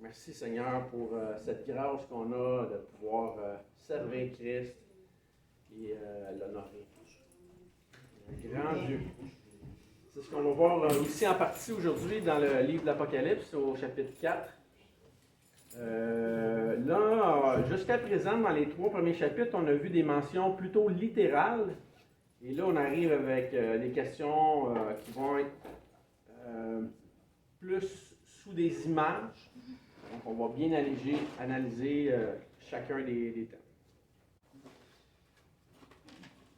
Merci Seigneur pour cette grâce qu'on a de pouvoir servir Christ et l'honorer. Un grand Dieu. C'est ce qu'on va voir aussi en partie aujourd'hui dans le livre de l'Apocalypse au chapitre 4. Là, jusqu'à présent, dans les 3 premiers chapitres, on a vu des mentions plutôt littérales. Et là, on arrive avec des questions qui vont être plus sous des images. Donc, on va bien analyser chacun des thèmes.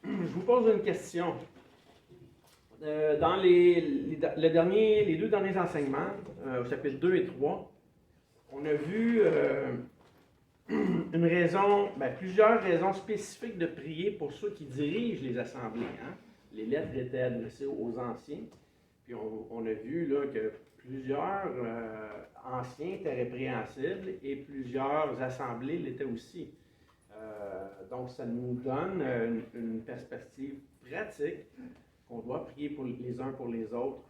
Je vous pose une question. Dans les 2 derniers enseignements, au chapitre 2 et 3, on a vu plusieurs raisons spécifiques de prier pour ceux qui dirigent les assemblées. Hein? Les lettres étaient adressées aux anciens. Puis on a vu là, que plusieurs anciens étaient répréhensibles et plusieurs assemblées l'étaient aussi. Donc, ça nous donne une perspective pratique qu'on doit prier pour les uns pour les autres,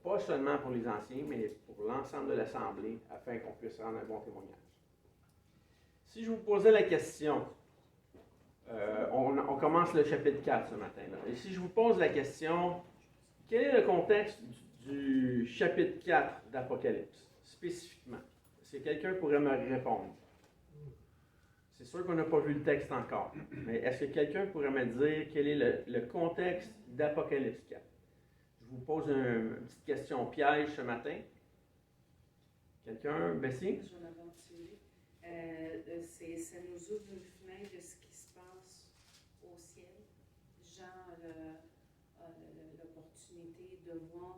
pas seulement pour les anciens, mais pour l'ensemble de l'assemblée, afin qu'on puisse rendre un bon témoignage. Si je vous posais la question, on commence le chapitre 4 ce matin-là, et si je vous pose la question, quel est le contexte du chapitre 4 d'Apocalypse, spécifiquement? Est-ce que quelqu'un pourrait me répondre? C'est sûr qu'on n'a pas vu le texte encore, mais est-ce que quelqu'un pourrait me dire quel est le contexte d'Apocalypse 4? Je vous pose une petite question piège ce matin. Quelqu'un? Bessie? Je vais l'aventurer. Ça nous ouvre une fenêtre de ce qui se passe au ciel. Jean a l'opportunité de voir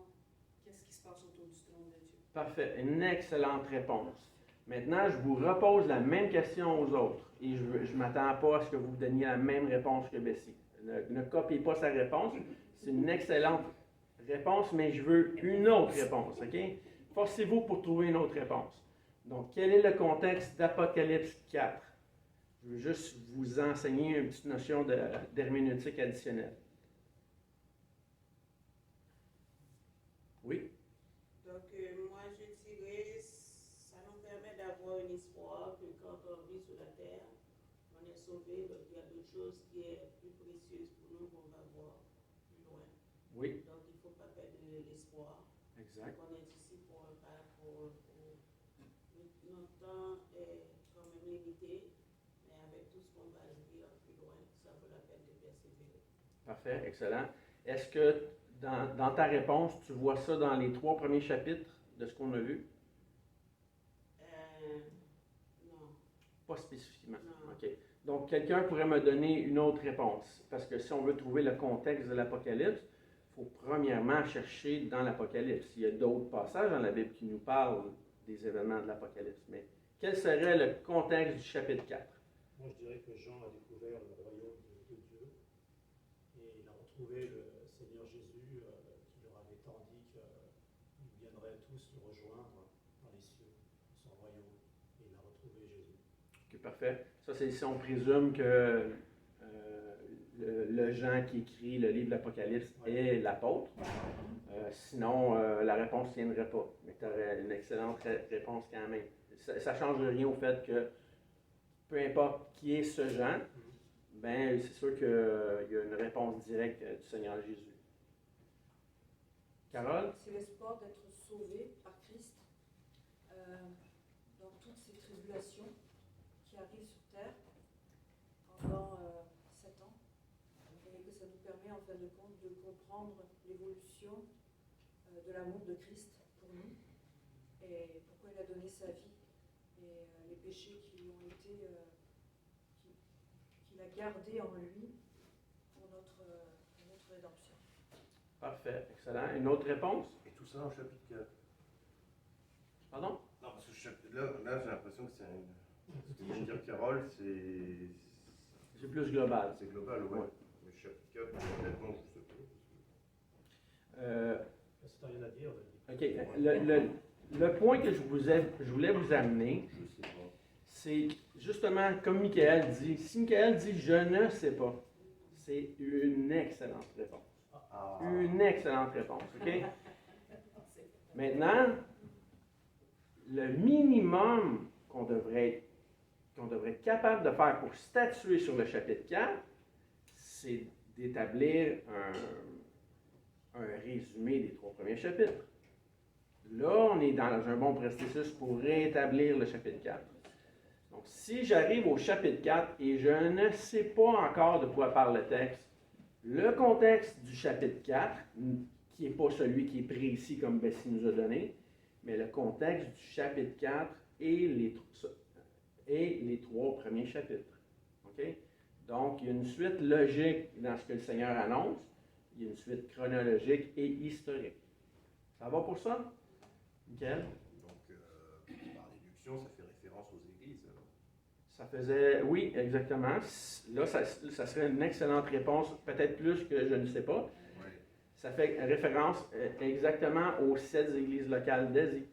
qu'est-ce qui se passe autour du trône de Dieu. Parfait. Une excellente réponse. Maintenant, je vous repose la même question aux autres. Et je ne m'attends pas à ce que vous donniez la même réponse que Bessie. Ne copiez pas sa réponse. C'est une excellente réponse, mais je veux une autre réponse. OK? Forcez-vous pour trouver une autre réponse. Donc, quel est le contexte d'Apocalypse 4? Je veux juste vous enseigner une petite notion d'herméneutique additionnelle. Oui? Donc, moi, je dirais, ça nous permet d'avoir un espoir que quand on vit sur la terre, on est sauvé, donc il y a d'autres choses qui sont plus précieuses pour nous qu'on va voir plus loin. Oui. Donc, il ne faut pas perdre l'espoir. Exact. On est ici pour un parcours. Notre temps est quand même limité, mais avec tout ce qu'on va vivre plus loin, ça vaut la peine de persévérer. Parfait, excellent. Est-ce que dans ta réponse, tu vois ça dans les 3 premiers chapitres de ce qu'on a vu? Non. Pas spécifiquement. Non. OK. Donc, quelqu'un pourrait me donner une autre réponse. Parce que si on veut trouver le contexte de l'Apocalypse, il faut premièrement chercher dans l'Apocalypse. Il y a d'autres passages dans la Bible qui nous parlent des événements de l'Apocalypse. Mais quel serait le contexte du chapitre 4? Moi, je dirais que Jean a découvert le royaume de Dieu et il a retrouvé le Seigneur Jésus qui leur avait tant dit qu'ils viendraient tous le rejoindre dans les cieux, dans son royaume. Et il a retrouvé Jésus. OK, parfait. Ça, c'est si on présume que le Jean qui écrit le livre de l'Apocalypse est l'apôtre. Sinon, la réponse ne tiendrait pas. Mais tu aurais une excellente réponse quand même. Ça ne change rien au fait que peu importe qui est ce Jean, ben, c'est sûr qu'il y a une réponse directe du Seigneur Jésus. Carole? C'est l'espoir d'être sauvé par Christ dans toutes ces tribulations qui arrivent sur terre pendant 7 ans, et que ça nous permet en fin de compte de comprendre l'évolution de l'amour de Christ pour nous et pourquoi il a donné sa vie et les péchés qui ont été qu'il a gardés en lui pour notre rédemption. Parfait, excellent. Une autre réponse? Et tout ça en chapitre 4. Pardon? Non, parce que là j'ai l'impression que c'est ce que vient de dire Carole, C'est plus global. c'est global, ouais. Ouais. Mais chapitre 4, honnêtement, je sais pas. C'est rien à dire. OK. Le point que je voulais vous amener, Je sais pas. c'est justement comme Michael dit. Si Michael dit « je ne sais pas », c'est une excellente réponse. Ah. Une excellente réponse, OK? Maintenant, le minimum qu'on devrait être capable de faire pour statuer sur le chapitre 4, c'est d'établir un résumé des 3 premiers chapitres. Là, on est dans un bon processus pour rétablir le chapitre 4. Donc, si j'arrive au chapitre 4 et je ne sais pas encore de quoi parle le texte, le contexte du chapitre 4, qui n'est pas celui qui est pris ici comme Bessie nous a donné, mais le contexte du chapitre 4 et les 3 premiers chapitres. OK? Donc, il y a une suite logique dans ce que le Seigneur annonce, il y a une suite chronologique et historique. Ça va pour ça? Nickel. Donc, par déduction, ça fait référence aux églises. Alors. Ça faisait, oui, exactement. Là, ça serait une excellente réponse, peut-être plus que je ne sais pas. Ouais. Ça fait référence exactement aux 7 églises locales d'Asie.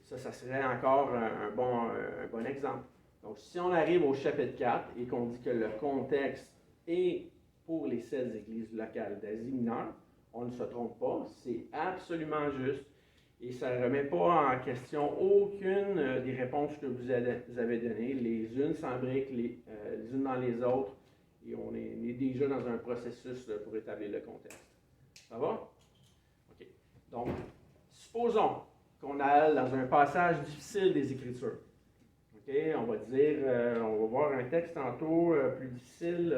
Ça serait encore un bon exemple. Donc, si on arrive au chapitre 4 et qu'on dit que le contexte est pour les 7 églises locales d'Asie mineure, on ne se trompe pas, c'est absolument juste. Et ça ne remet pas en question aucune des réponses que vous avez données. Les unes s'embriquent les unes dans les autres. Et on est déjà dans un processus pour établir le contexte. Ça va? OK. Donc, supposons qu'on aille dans un passage difficile des Écritures. OK? On va dire, on va voir un texte tantôt plus difficile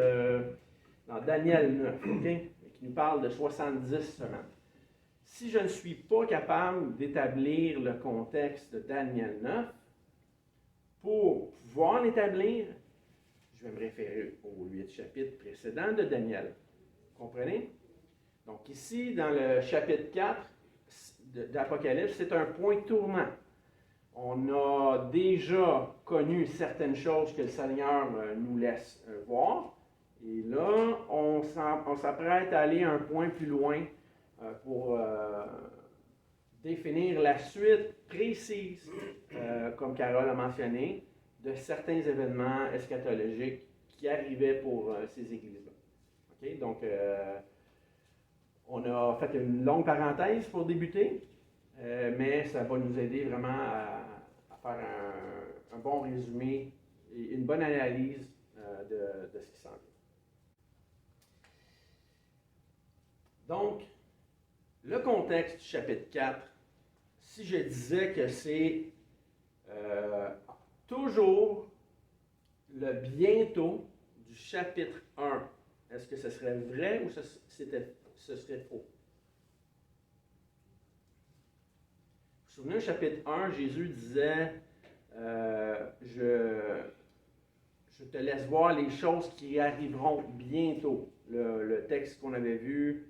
dans Daniel 9, OK? Qui nous parle de 70 semaines. Si je ne suis pas capable d'établir le contexte de Daniel 9, pour pouvoir l'établir, je vais me référer aux 8 chapitres précédents de Daniel. Vous comprenez? Donc ici, dans le chapitre 4 d'Apocalypse, c'est un point tournant. On a déjà connu certaines choses que le Seigneur nous laisse voir. Et là, on s'apprête à aller un point plus loin pour définir la suite précise, comme Carole a mentionné, de certains événements eschatologiques qui arrivaient pour ces églises-là. Okay? Donc, on a fait une longue parenthèse pour débuter, mais ça va nous aider vraiment à faire un bon résumé et une bonne analyse de ce qui s'en vient. Donc, le contexte du chapitre 4, si je disais que c'est toujours le bientôt du chapitre 1, est-ce que ce serait vrai ou ce serait faux? Vous vous souvenez, au chapitre 1, Jésus disait je te laisse voir les choses qui arriveront bientôt. Le texte qu'on avait vu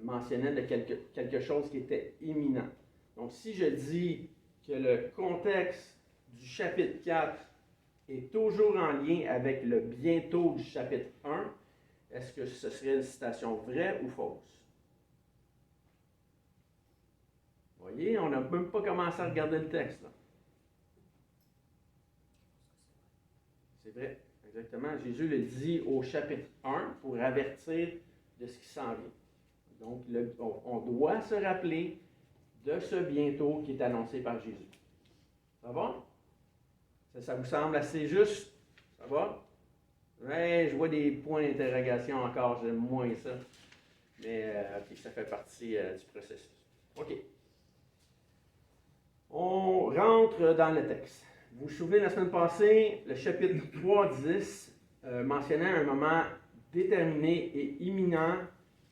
mentionnait de quelque chose qui était imminent. Donc, si je dis que le contexte du chapitre 4 est toujours en lien avec le bientôt du chapitre 1, est-ce que ce serait une citation vraie ou fausse? Vous voyez, on n'a même pas commencé à regarder le texte. Là. C'est vrai, exactement. Jésus le dit au chapitre 1 pour avertir de ce qui s'en vient. Donc, on doit se rappeler de ce bientôt qui est annoncé par Jésus. Ça va? Ça vous semble assez juste? Ça va? Ouais, je vois des points d'interrogation encore, j'aime moins ça. Mais ça fait partie du processus. OK. On rentre dans le texte. Vous vous souvenez, la semaine passée, le chapitre 3:10 mentionnait un moment déterminé et imminent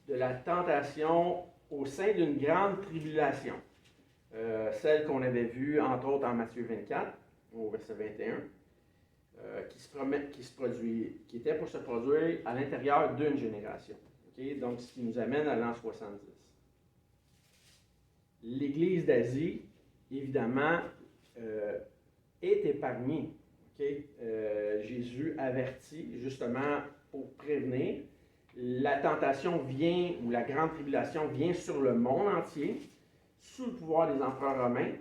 de la tentation au sein d'une grande tribulation. Celle qu'on avait vue, entre autres, en Matthieu 24, au verset 21, qui était pour se produire à l'intérieur d'une génération. Okay? Donc, ce qui nous amène à l'an 70. L'Église d'Asie, évidemment, est épargnée. Okay? Jésus avertit justement pour prévenir. La tentation vient, ou la grande tribulation vient sur le monde entier, sous le pouvoir des empereurs romains,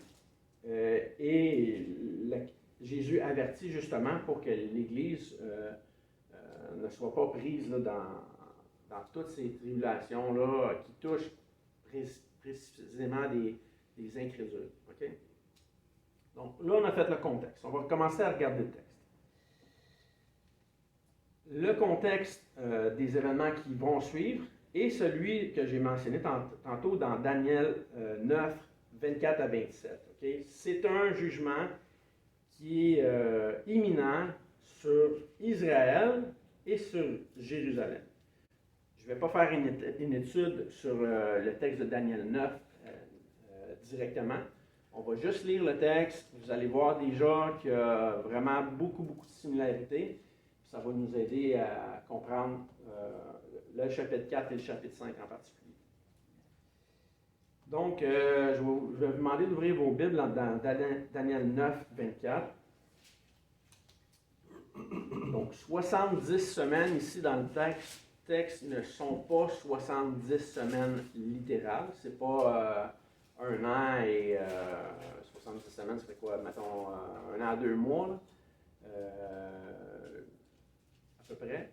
Jésus avertit justement pour que l'Église ne soit pas prise là, dans toutes ces tribulations-là qui touchent précisément des incrédules. Okay? Donc, là, on a fait le contexte. On va commencer à regarder le texte. Le contexte des événements qui vont suivre est celui que j'ai mentionné tantôt dans Daniel 9, 24 à 27. Okay? C'est un jugement qui est imminent sur Israël et sur Jérusalem. Je ne vais pas faire une étude sur le texte de Daniel 9 directement. On va juste lire le texte. Vous allez voir déjà qu'il y a vraiment beaucoup de similarités. Ça va nous aider à comprendre le chapitre 4 et le chapitre 5 en particulier. Donc, je vais vous demander d'ouvrir vos Bibles dans Daniel 9, 24. Donc, 70 semaines ici dans le texte ne sont pas 70 semaines littérales. Ce n'est pas un an et 70 semaines, ça fait quoi, mettons, un an à 2 mois, là. À peu près.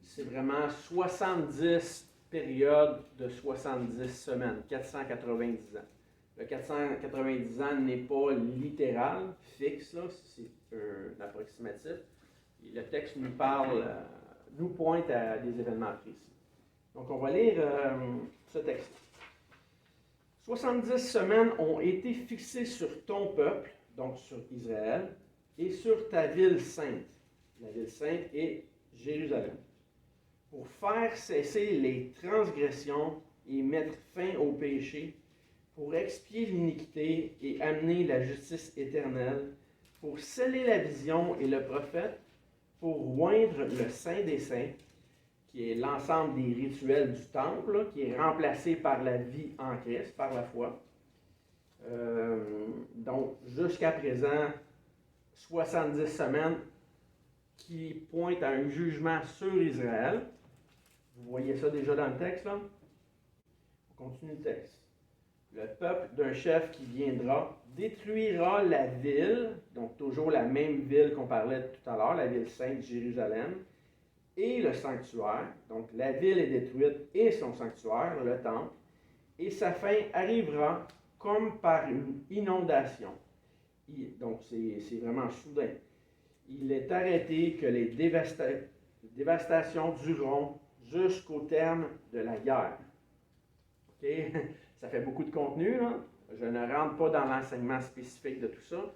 C'est vraiment 70 périodes de 70 semaines, 490 ans. Le 490 ans n'est pas littéral, fixe, là, c'est un approximatif. Et le texte nous parle, nous pointe à des événements précis. Donc, on va lire ce texte. 70 semaines ont été fixées sur ton peuple, donc sur Israël, et sur ta ville sainte. La ville sainte est Jérusalem, pour faire cesser les transgressions et mettre fin au péché, pour expier l'iniquité et amener la justice éternelle, pour sceller la vision et le prophète, pour oindre le Saint des Saints, qui est l'ensemble des rituels du temple, là, qui est remplacé par la vie en Christ, par la foi. Donc, jusqu'à présent, 70 semaines qui pointent à un jugement sur Israël. Vous voyez ça déjà dans le texte, là? On continue le texte. Le peuple d'un chef qui viendra détruira la ville, donc toujours la même ville qu'on parlait tout à l'heure, la ville sainte Jérusalem, et le sanctuaire. Donc la ville est détruite et son sanctuaire, le temple, et sa fin arrivera comme par une inondation. Donc c'est vraiment soudain. Il est arrêté que les dévastations dureront jusqu'au terme de la guerre. OK? Ça fait beaucoup de contenu, là. Je ne rentre pas dans l'enseignement spécifique de tout ça.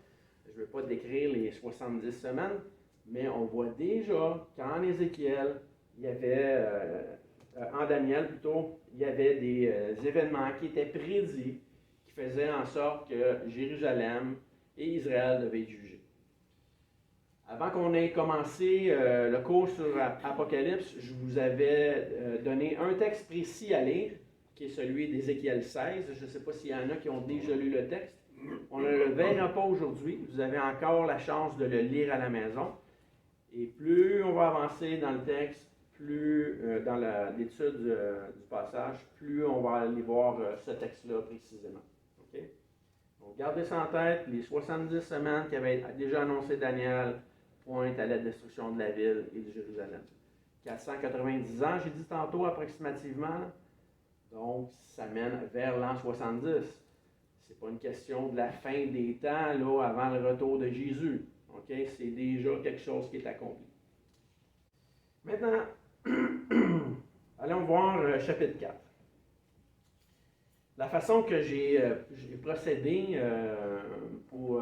Je ne veux pas décrire les 70 semaines, mais on voit déjà qu'en Ézéchiel, il y avait, en Daniel plutôt, il y avait des événements qui étaient prédits, qui faisaient en sorte que Jérusalem et Israël devaient être jugés. Avant qu'on ait commencé le cours sur Apocalypse, je vous avais donné un texte précis à lire, qui est celui d'Ézéchiel 16. Je ne sais pas s'il y en a qui ont déjà lu le texte. On ne le verra pas aujourd'hui. Vous avez encore la chance de le lire à la maison. Et plus on va avancer dans le texte, plus dans l'étude du passage, plus on va aller voir ce texte-là précisément. Okay? Donc, gardez ça en tête. Les 70 semaines qu'avait déjà annoncé Daniel pointent à la destruction de la ville et de Jérusalem. 490 ans, j'ai dit tantôt approximativement. Donc, ça mène vers l'an 70. Ce n'est pas une question de la fin des temps, là, avant le retour de Jésus. Okay? C'est déjà quelque chose qui est accompli. Maintenant, allons voir chapitre 4. La façon que j'ai procédé pour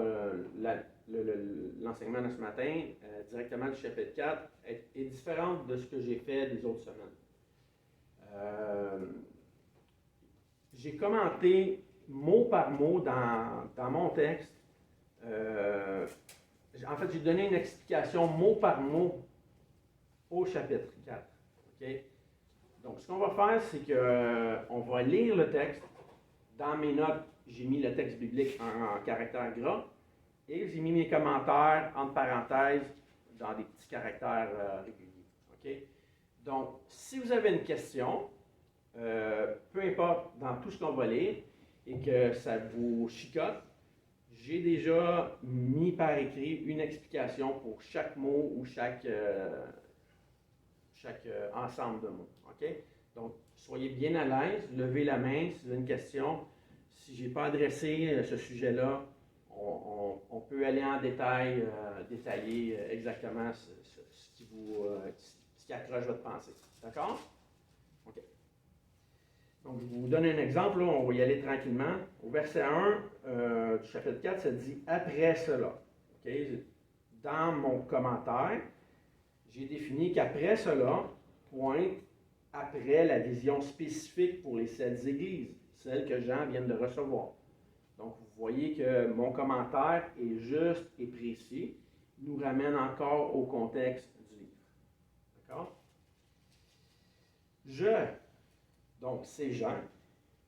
l'enseignement de ce matin, directement du chapitre 4, est différente de ce que j'ai fait des autres semaines. J'ai commenté mot par mot dans mon texte. En fait, j'ai donné une explication mot par mot au chapitre 4. Okay? Donc, ce qu'on va faire, c'est qu'on va lire le texte. Dans mes notes, j'ai mis le texte biblique en caractère gras et j'ai mis mes commentaires entre parenthèses dans des petits caractères réguliers. Okay? Donc, si vous avez une question, peu importe dans tout ce qu'on va lire et que ça vous chicote, j'ai déjà mis par écrit une explication pour chaque mot ou chaque ensemble de mots. Okay? Donc, soyez bien à l'aise, levez la main si vous avez une question. Si je n'ai pas adressé ce sujet-là, on on peut aller en détail, détailler exactement ce qui accroche votre pensée. D'accord? OK. Donc, je vous donne un exemple, là, on va y aller tranquillement. Au verset 1 du chapitre 4, ça dit « Après cela ». OK? Dans mon commentaire, j'ai défini qu'après cela pointe après la vision spécifique pour les 7 églises, celles que Jean vient de recevoir. Donc, vous voyez que mon commentaire est juste et précis, nous ramène encore au contexte du livre. D'accord? Donc c'est Jean,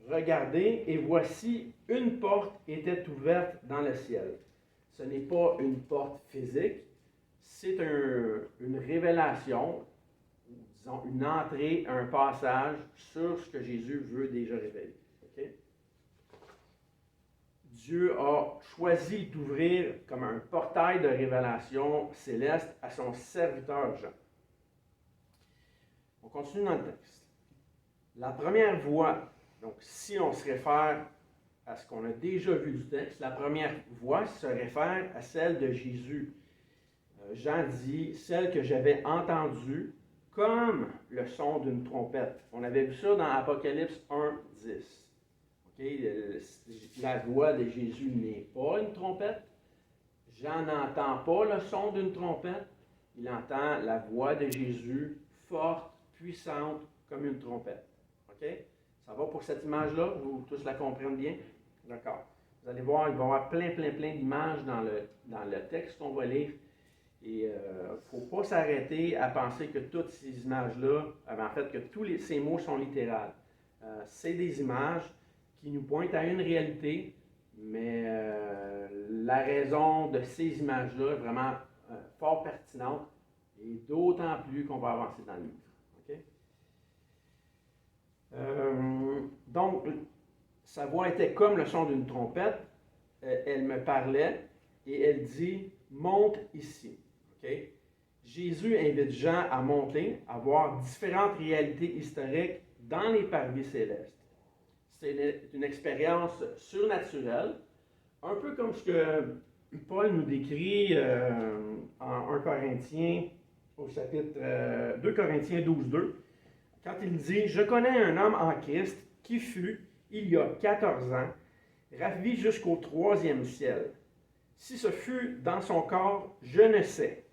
regardez, et voici, une porte était ouverte dans le ciel. Ce n'est pas une porte physique, c'est une révélation, ou disons une entrée, un passage sur ce que Jésus veut déjà révéler. Okay? Dieu a choisi d'ouvrir comme un portail de révélation céleste à son serviteur Jean. On continue dans le texte. La première voie, donc si on se réfère à ce qu'on a déjà vu du texte, la première voie se réfère à celle de Jésus. Jean dit, celle que j'avais entendue comme le son d'une trompette. On avait vu ça dans Apocalypse 1, 10. Okay? La voix de Jésus n'est pas une trompette. Jean n'entend pas le son d'une trompette. Il entend la voix de Jésus forte, puissante, comme une trompette. OK? Ça va pour cette image-là? Vous tous la comprenez bien? D'accord. Vous allez voir, il va y avoir plein d'images dans le texte qu'on va lire. Et il ne faut pas s'arrêter à penser que toutes ces images-là, en fait, que tous ces mots sont littéraux. C'est des images qui nous pointent à une réalité, mais la raison de ces images-là est vraiment fort pertinente, et d'autant plus qu'on va avancer dans le livre. Donc, sa voix était comme le son d'une trompette. Elle me parlait et elle dit « Monte ici ». Okay? Jésus invite Jean à monter, à voir différentes réalités historiques dans les parvis célestes. C'est une expérience surnaturelle, un peu comme ce que Paul nous décrit en 1 Corinthiens, au chapitre 2 Corinthiens 12, 2. Quand il dit « Je connais un homme en Christ qui fut, il y a 14 ans, ravi jusqu'au 3e ciel. Si ce fut dans son corps, je ne sais. »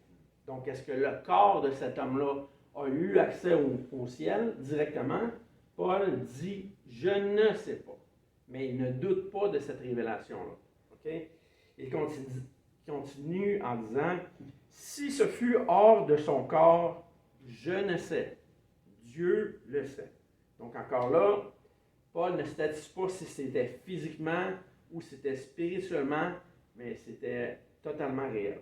Donc, est-ce que le corps de cet homme-là a eu accès au ciel directement? Paul dit « Je ne sais pas. » Mais il ne doute pas de cette révélation-là. Okay? Il continue en disant « Si ce fut hors de son corps, je ne sais. » Dieu le sait. Donc encore là, Paul ne statue pas si c'était physiquement ou si c'était spirituellement, mais c'était totalement réel.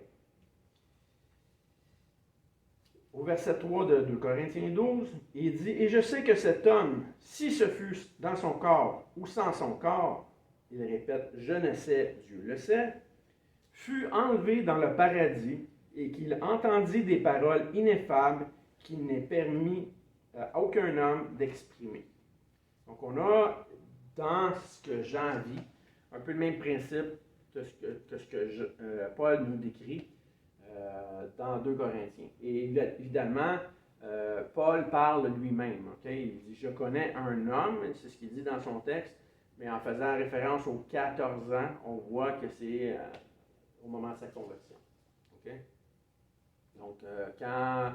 Au verset 3 de 2 Corinthiens 12, il dit « Et je sais que cet homme, si ce fut dans son corps ou sans son corps, il répète, je ne sais, Dieu le sait, fut enlevé dans le paradis et qu'il entendit des paroles ineffables qu'il n'est permis à aucun homme d'exprimer. » Donc, on a dans ce que Jean vit un peu le même principe que ce que Paul nous décrit dans 2 Corinthiens. Et évidemment, Paul parle lui-même. Okay? Il dit « Je connais un homme », c'est ce qu'il dit dans son texte, mais en faisant référence aux 14 ans, on voit que c'est au moment de sa conversion. Okay? Donc, quand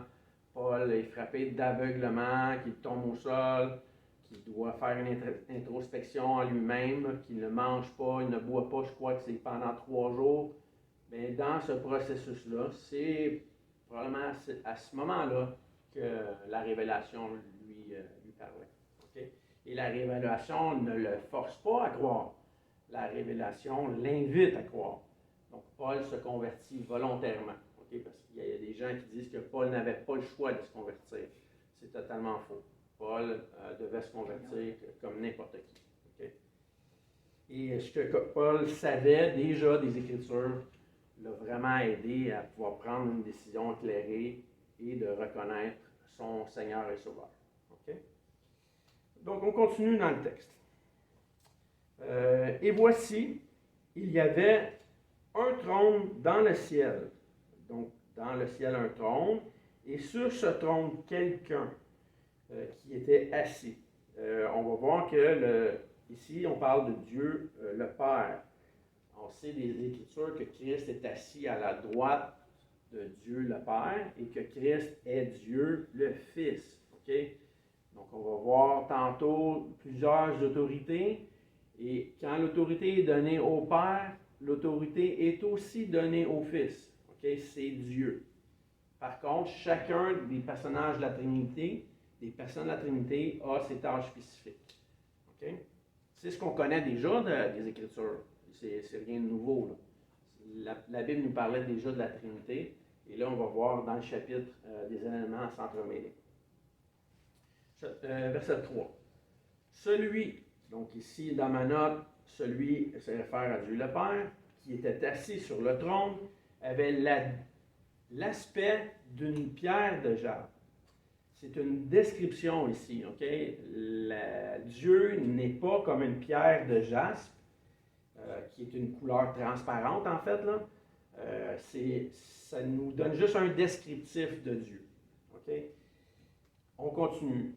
Paul est frappé d'aveuglement, qu'il tombe au sol, qu'il doit faire une introspection en lui-même, qu'il ne mange pas, il ne boit pas, je crois que c'est pendant 3 jours. Bien, dans ce processus-là, c'est probablement à ce moment-là que la révélation lui parlait. Okay? Et la révélation ne le force pas à croire. La révélation l'invite à croire. Donc, Paul se convertit volontairement. Okay? Parce qu'il y a des gens qui disent que Paul n'avait pas le choix de se convertir. C'est totalement faux. Paul devait se convertir comme n'importe qui. Okay? Et ce que Paul savait déjà des Écritures l'a vraiment aidé à pouvoir prendre une décision éclairée et de reconnaître son Seigneur et Sauveur. Okay? Donc, on continue dans le texte. Et voici, il y avait un trône dans le ciel. Donc, dans le ciel, un trône. Et sur ce trône, quelqu'un qui était assis. On va voir que ici, on parle de Dieu le Père. On sait des Écritures que Christ est assis à la droite de Dieu le Père et que Christ est Dieu le Fils. Okay? Donc, on va voir tantôt plusieurs autorités. Et quand l'autorité est donnée au Père, l'autorité est aussi donnée au Fils. Okay? C'est Dieu. Par contre, chacun des personnages de la Trinité, des personnes de la Trinité, a ses tâches spécifiques. Okay? C'est ce qu'on connaît déjà des Écritures. C'est rien de nouveau. Là. La Bible nous parlait déjà de la Trinité. Et là, on va voir dans le chapitre des éléments à s'entremêler. Verset 3. Celui, donc ici dans ma note, celui se réfère à Dieu le Père, qui était assis sur le trône, avait l'aspect d'une pierre de jade. C'est une description ici, ok? Dieu n'est pas comme une pierre de jaspe, qui est une couleur transparente en fait, là. Ça nous donne juste un descriptif de Dieu. Ok? On continue.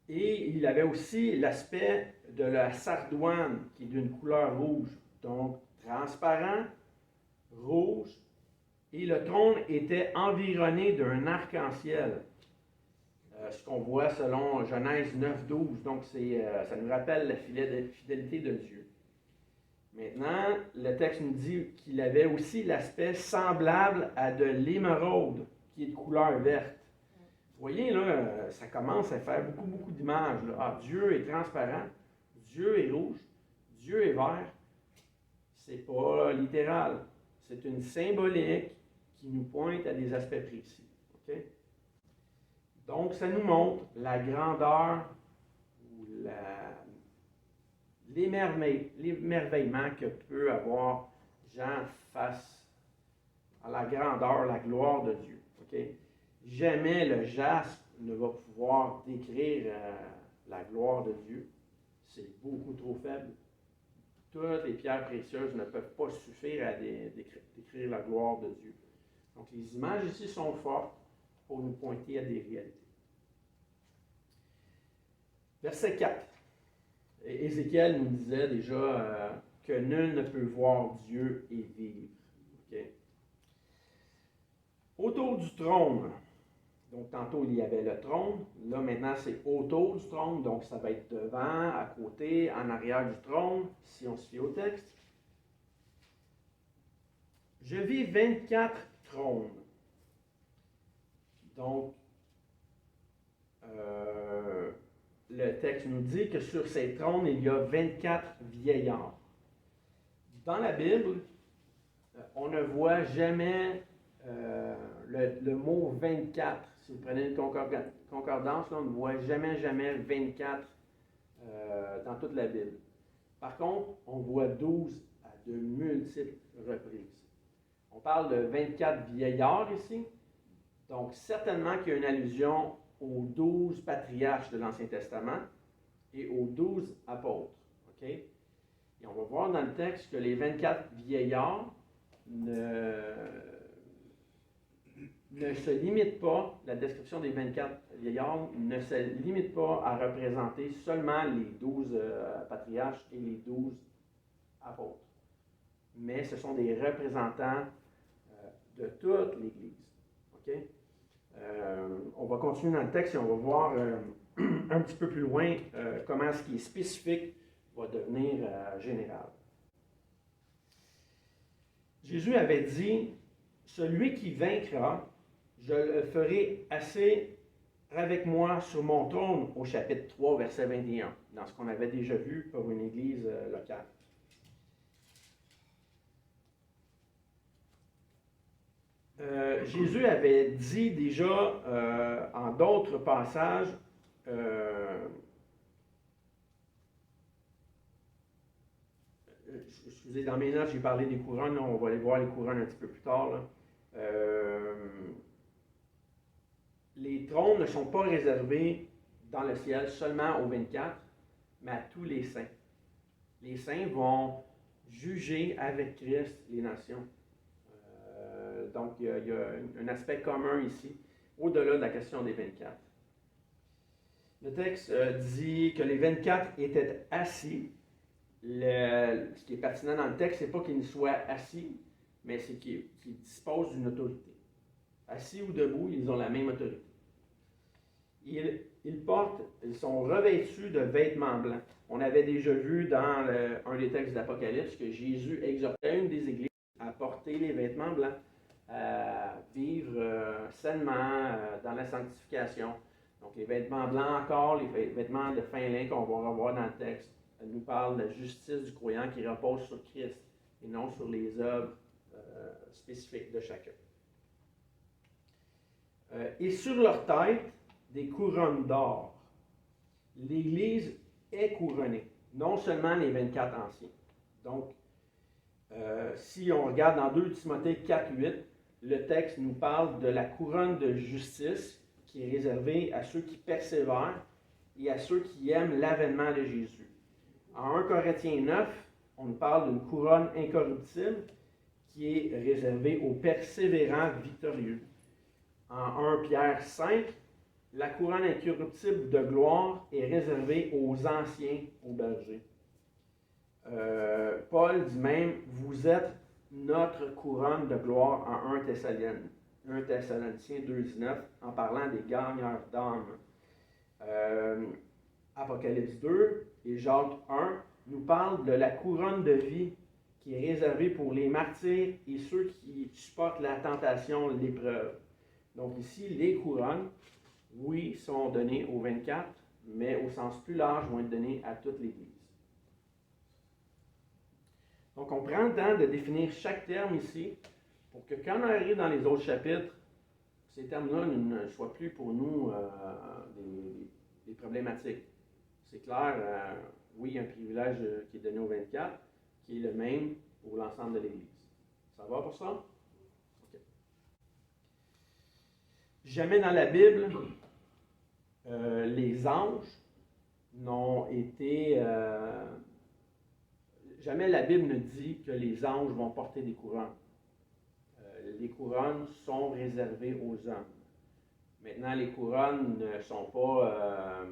Et il avait aussi l'aspect de la sardoine, qui est d'une couleur rouge. Donc, transparent, rouge. Et le trône était environné d'un arc-en-ciel. Ce qu'on voit selon Genèse 9:12. Donc, ça nous rappelle la fidélité de Dieu. Maintenant, le texte nous dit qu'il avait aussi l'aspect semblable à de l'émeraude, qui est de couleur verte. Vous voyez, là, ça commence à faire beaucoup d'images. Ah, Dieu est transparent, Dieu est rouge, Dieu est vert. C'est pas littéral. C'est une symbolique qui nous pointe à des aspects précis. Okay? Donc, ça nous montre la grandeur ou l'émerveillement que peut avoir Jean face à la grandeur, la gloire de Dieu. Okay? Jamais le jaspe ne va pouvoir décrire la gloire de Dieu. C'est beaucoup trop faible. Toutes les pierres précieuses ne peuvent pas suffire à décrire la gloire de Dieu. Donc les images ici sont fortes pour nous pointer à des réalités. Verset 4. Ézéchiel nous disait déjà que nul ne peut voir Dieu et vivre. Okay? Autour du trône, donc tantôt il y avait le trône, là maintenant c'est autour du trône, donc ça va être devant, à côté, en arrière du trône, si on se fie au texte. Je vis 24 trônes. Donc, le texte nous dit que sur ces trônes, il y a 24 vieillards. Dans la Bible, on ne voit jamais le mot 24. Si vous prenez une concordance, là, on ne voit jamais 24 dans toute la Bible. Par contre, on voit 12 à de multiples reprises. On parle de 24 vieillards ici. Donc, certainement qu'il y a une allusion aux 12 patriarches de l'Ancien Testament et aux 12 apôtres. Okay? Et on va voir dans le texte que les 24 vieillards ne se limitent pas, la description des 24 vieillards ne se limite pas à représenter seulement les 12 patriarches et les 12 apôtres. Mais ce sont des représentants de toute l'Église. Okay? On va continuer dans le texte et on va voir un petit peu plus loin comment ce qui est spécifique va devenir général. Jésus avait dit, « Celui qui vaincra, je le ferai asseoir avec moi sur mon trône » au chapitre 3, verset 21, dans ce qu'on avait déjà vu pour une église locale. Jésus avait dit déjà en d'autres passages, excusez, dans mes notes, j'ai parlé des couronnes, là, on va aller voir les couronnes un petit peu plus tard. Là. Les trônes ne sont pas réservés dans le ciel seulement aux 24, mais à tous les saints. Les saints vont juger avec Christ les nations. Donc, il y a un aspect commun ici, au-delà de la question des 24. Le texte dit que les 24 étaient assis. Ce qui est pertinent dans le texte, ce n'est pas qu'ils soient assis, mais c'est qu'ils disposent d'une autorité. Assis ou debout, ils ont la même autorité. Ils sont revêtus de vêtements blancs. On avait déjà vu dans un des textes d'Apocalypse que Jésus exhortait une des églises à porter les vêtements blancs, à vivre sainement dans la sanctification. Donc les vêtements blancs encore, les vêtements de fin lin qu'on va revoir dans le texte, nous parlent de la justice du croyant qui repose sur Christ et non sur les œuvres spécifiques de chacun. Et sur leur tête, des couronnes d'or. L'Église est couronnée, non seulement les 24 anciens. Donc, si on regarde dans 2 Timothée 4:8, le texte nous parle de la couronne de justice qui est réservée à ceux qui persévèrent et à ceux qui aiment l'avènement de Jésus. En 1 Corinthiens 9, on nous parle d'une couronne incorruptible qui est réservée aux persévérants victorieux. En 1 Pierre 5, la couronne incorruptible de gloire est réservée aux anciens, aux bergers. Paul dit même, vous êtes notre couronne de gloire en 1 Thessaloniciens 2:19, en parlant des gagneurs d'âmes. Apocalypse 2 et Jacques 1 nous parlent de la couronne de vie qui est réservée pour les martyrs et ceux qui supportent la tentation, l'épreuve. Donc ici, les couronnes, oui, sont données aux 24, mais au sens plus large, vont être données à toute l'Église. Donc on prend le temps de définir chaque terme ici pour que quand on arrive dans les autres chapitres, ces termes-là ne soient plus pour nous des problématiques. C'est clair, oui, il y a un privilège qui est donné aux 24, qui est le même pour l'ensemble de l'Église. Ça va pour ça? OK. Jamais dans la Bible, les anges n'ont été... jamais la Bible ne dit que les anges vont porter des couronnes. Les couronnes sont réservées aux hommes. Maintenant, les couronnes ne sont pas...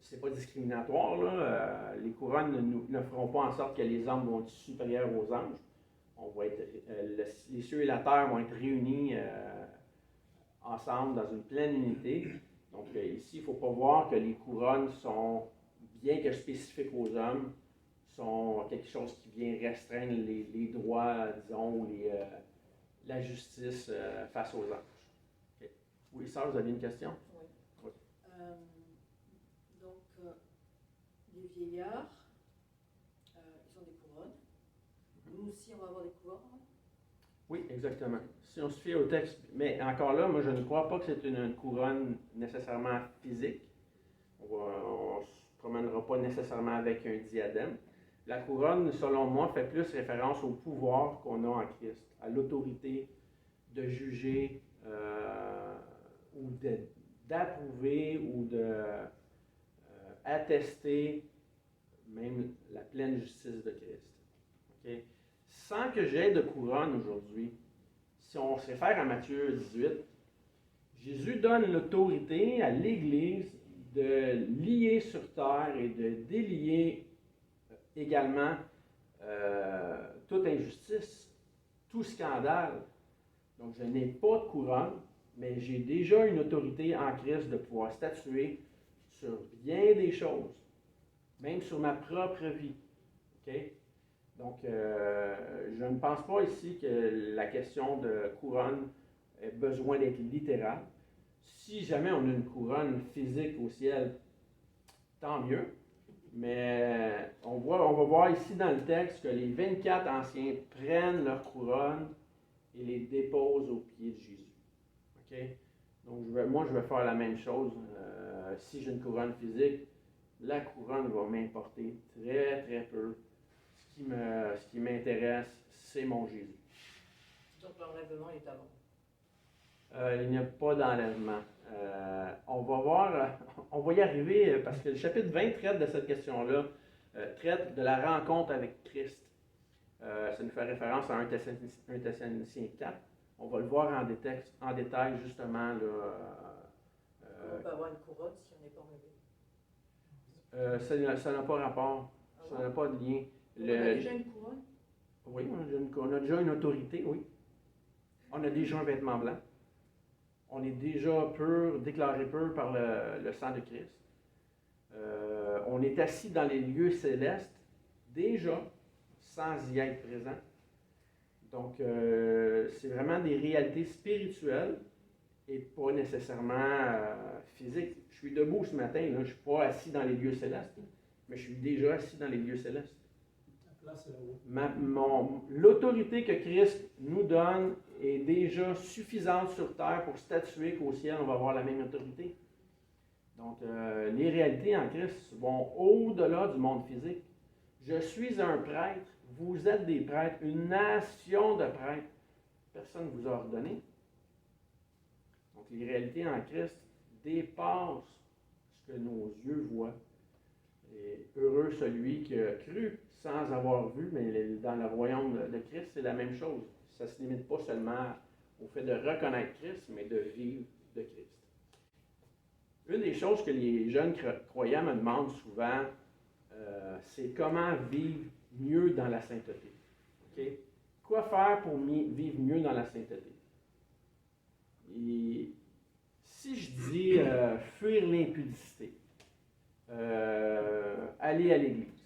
c'est pas discriminatoire, là. Les couronnes ne feront pas en sorte que les hommes vont être supérieurs aux anges. Les cieux et la terre vont être réunis ensemble dans une pleine unité. Donc ici, il ne faut pas voir que les couronnes sont, bien que spécifiques aux hommes, sont quelque chose qui vient restreindre les droits, disons, ou la justice face aux anges. Okay. Oui, Sœur, vous avez une question? Oui. Oui. Donc, les vieillards, ils ont des couronnes. Nous aussi, on va avoir des couronnes. Oui, exactement. Si on se fie au texte, mais encore là, moi je ne crois pas que c'est une couronne nécessairement physique. On ne se promènera pas nécessairement avec un diadème. La couronne, selon moi, fait plus référence au pouvoir qu'on a en Christ, à l'autorité de juger ou d'approuver ou d'attester même la pleine justice de Christ. Okay? Sans que j'aie de couronne aujourd'hui, si on se réfère à Matthieu 18, Jésus donne l'autorité à l'Église de lier sur terre et de délier également toute injustice, tout scandale. Donc je n'ai pas de couronne, mais j'ai déjà une autorité en Christ de pouvoir statuer sur bien des choses, même sur ma propre vie. Okay? Donc, je ne pense pas ici que la question de couronne ait besoin d'être littérale. Si jamais on a une couronne physique au ciel, tant mieux. Mais on va voir ici dans le texte que les 24 anciens prennent leur couronne et les déposent aux pieds de Jésus. Okay? Donc, moi, je vais faire la même chose. Si j'ai une couronne physique, la couronne va m'importer très, très peu. Ce qui m'intéresse, c'est mon Jésus. Donc l'enlèvement est avant. Il n'y a pas d'enlèvement. On va y arriver parce que le chapitre 20 traite de cette question-là traite de la rencontre avec Christ. Ça nous fait référence à 1 Thessaloniciens 4. On va le voir en détail justement. Là, On peut avoir une couronne si on n'est pas enlevé. ça n'a pas rapport. Ah Ça bon? n'a pas de lien. On a déjà une couronne? Oui, on a déjà une autorité, oui. On a déjà un vêtement blanc. On est déjà pur, déclaré pur par le sang de Christ. On est assis dans les lieux célestes, déjà, sans y être présent. Donc, c'est vraiment des réalités spirituelles et pas nécessairement physiques. Je suis debout ce matin, là, je ne suis pas assis dans les lieux célestes, mais je suis déjà assis dans les lieux célestes. Ta place est là-haut. L'autorité que Christ nous donne est déjà suffisante sur terre pour statuer qu'au ciel, on va avoir la même autorité. Donc, les réalités en Christ vont au-delà du monde physique. Je suis un prêtre, vous êtes des prêtres, une nation de prêtres. Personne ne vous a ordonné. Donc, les réalités en Christ dépassent ce que nos yeux voient. Et heureux celui qui a cru sans avoir vu, mais dans le royaume de Christ, c'est la même chose. Ça ne se limite pas seulement au fait de reconnaître Christ, mais de vivre de Christ. Une des choses que les jeunes croyants me demandent souvent, c'est comment vivre mieux dans la sainteté. Okay? Quoi faire pour vivre mieux dans la sainteté? Et si je dis fuir l'impudicité, aller à l'église,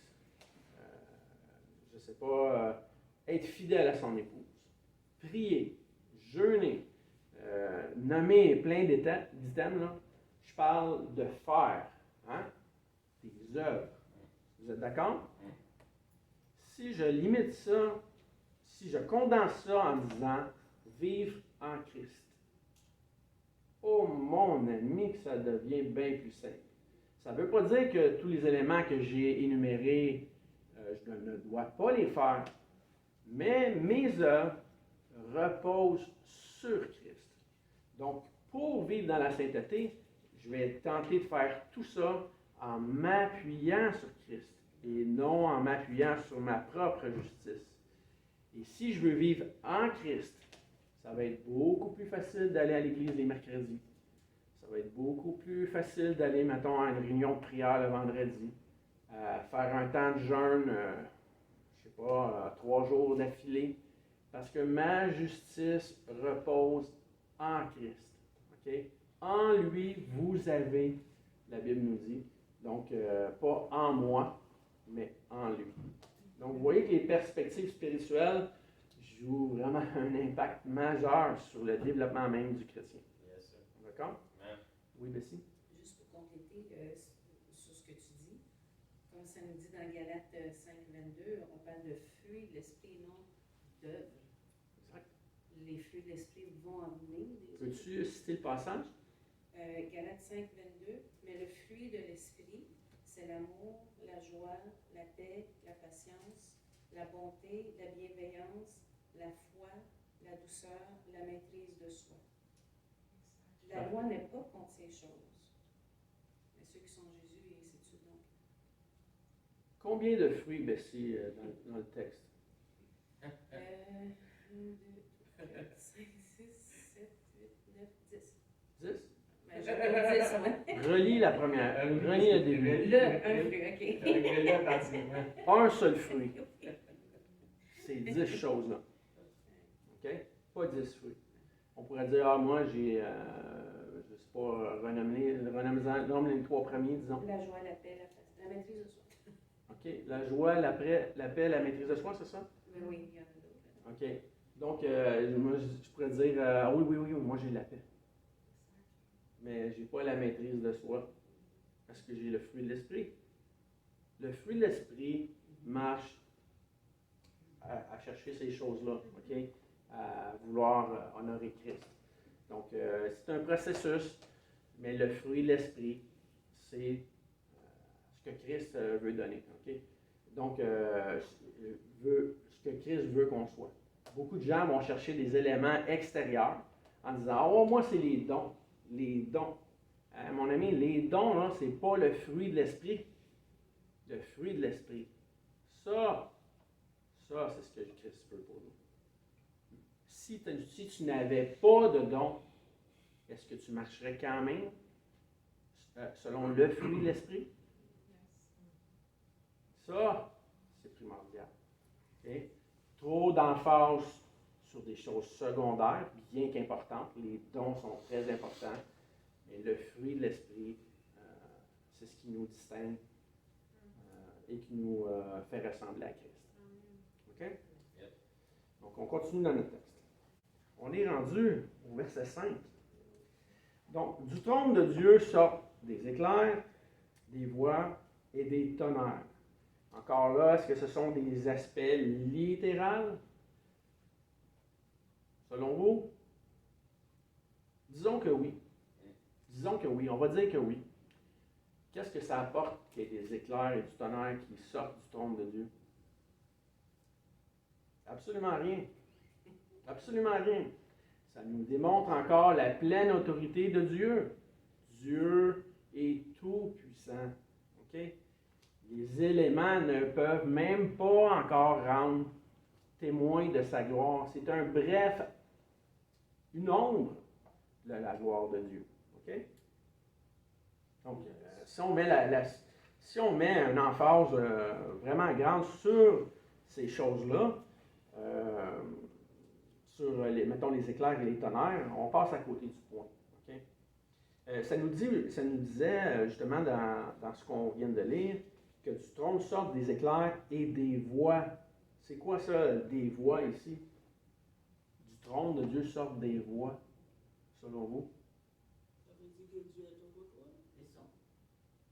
je ne sais pas, être fidèle à son épouse, prier, jeûner, nommer plein d'items, là, je parle de faire, hein, des œuvres. Vous êtes d'accord? Si je limite ça, si je condense ça en disant vivre en Christ, oh mon ami, que ça devient bien plus simple. Ça ne veut pas dire que tous les éléments que j'ai énumérés, je ne dois pas les faire, mais mes œuvres reposent sur Christ. Donc, pour vivre dans la sainteté, je vais tenter de faire tout ça en m'appuyant sur Christ et non en m'appuyant sur ma propre justice. Et si je veux vivre en Christ, ça va être beaucoup plus facile d'aller à l'église les mercredis. Ça va être beaucoup plus facile d'aller, mettons, à une réunion de prière le vendredi, faire un temps de jeûne, je ne sais pas, 3 jours d'affilée, parce que ma justice repose en Christ. Okay? En lui, vous avez, la Bible nous dit, donc pas en moi, mais en lui. Donc vous voyez que les perspectives spirituelles jouent vraiment un impact majeur sur le développement même du chrétien. D'accord? Oui, Bessie? Juste pour compléter sur ce que tu dis, comme ça nous dit dans Galates 5:22, on parle de fruits de l'esprit, non d'œuvres. Exact. Les fruits de l'esprit vont amener des Peux-tu citer le passage? Galates 5:22, mais le fruit de l'esprit, c'est l'amour, la joie, la paix, la patience, la bonté, la bienveillance, la foi, la douceur, la maîtrise de soi. La loi n'est pas contre ces choses, mais ceux qui sont en Jésus, et ainsi de suite. Donc, Combien de fruits, Bessie, dans le texte? 1, 2, 4, 5, 6, 7, 8, 9, 10. 10? Ben, j'ai 10, ouais. Relis la première. Relis le début. Un fruit, OK. Un seul fruit. C'est 10 choses-là. OK? Pas 10 fruits. On pourrait dire, ah, moi, j'ai, je ne sais pas, nomme les 3 premiers, disons. La joie, la paix, la maîtrise de soi. OK? La joie, la paix, la maîtrise de soi, c'est ça? Mais oui, il y en a d'autres. OK. Donc, moi, je pourrais dire, oui, moi, j'ai la paix. Mais je n'ai pas la maîtrise de soi parce que j'ai le fruit de l'esprit. Le fruit de l'esprit marche à chercher ces choses-là, OK? À vouloir honorer Christ. Donc, c'est un processus, mais le fruit de l'esprit, c'est ce que Christ veut donner, OK? Donc, ce que Christ veut qu'on soit. Beaucoup de gens vont chercher des éléments extérieurs en disant, oh, moi, c'est les dons. Les dons. Mon ami, les dons, là, c'est pas le fruit de l'esprit. Le fruit de l'esprit. Ça, c'est ce que Christ veut pour nous. Si tu n'avais pas de don, est-ce que tu marcherais quand même selon le fruit de l'esprit? Ça, c'est primordial. Okay? Trop d'emphase sur des choses secondaires, bien qu'importantes. Les dons sont très importants. Mais le fruit de l'esprit, c'est ce qui nous distingue et qui nous fait ressembler à Christ. OK? Donc, on continue dans notre texte. On est rendu au verset 5. Donc, du trône de Dieu sortent des éclairs, des voix et des tonnerres. Encore là, est-ce que ce sont des aspects littéraux? Selon vous? Disons que oui. Disons que oui. On va dire que oui. Qu'est-ce que ça apporte qu'il y ait des éclairs et du tonnerre qui sortent du trône de Dieu? Absolument rien. Absolument rien. Ça nous démontre encore la pleine autorité de Dieu. Dieu est tout-puissant. OK? Les éléments ne peuvent même pas encore rendre témoin de sa gloire. C'est un bref, une ombre de la gloire de Dieu. OK? Donc, si on met une emphase vraiment grande sur ces choses-là, sur, mettons, les éclairs et les tonnerres, on passe à côté du point. Okay? Ça nous disait, justement, dans ce qu'on vient de lire, que du trône sortent des éclairs et des voix. C'est quoi ça, des voix ici? Du trône de Dieu sortent des voix, selon vous? Ça veut dire que Dieu est au contrôle? Des sons.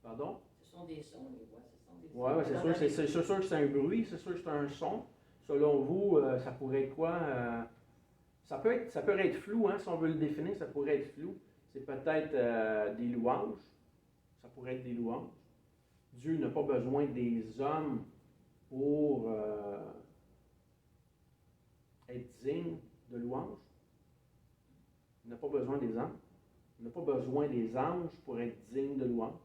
Pardon? Ce sont des sons, les voix, ce sont des sons. Oui, c'est sûr que c'est un bruit, c'est sûr que c'est un son. Selon vous, ça pourrait être quoi? Ça peut être flou, hein, si on veut le définir, ça pourrait être flou. C'est peut-être des louanges. Ça pourrait être des louanges. Dieu n'a pas besoin des hommes pour être digne de louange. Il n'a pas besoin des hommes. Il n'a pas besoin des anges pour être digne de louange.